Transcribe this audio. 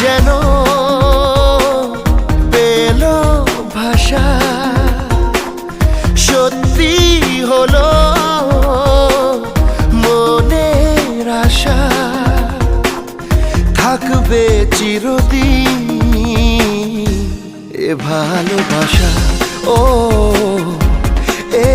যেন পেল ভাষা, সত্যি হলো মনের আশা, থাকবে চিরদিন এ ভালোবাসা। ও এ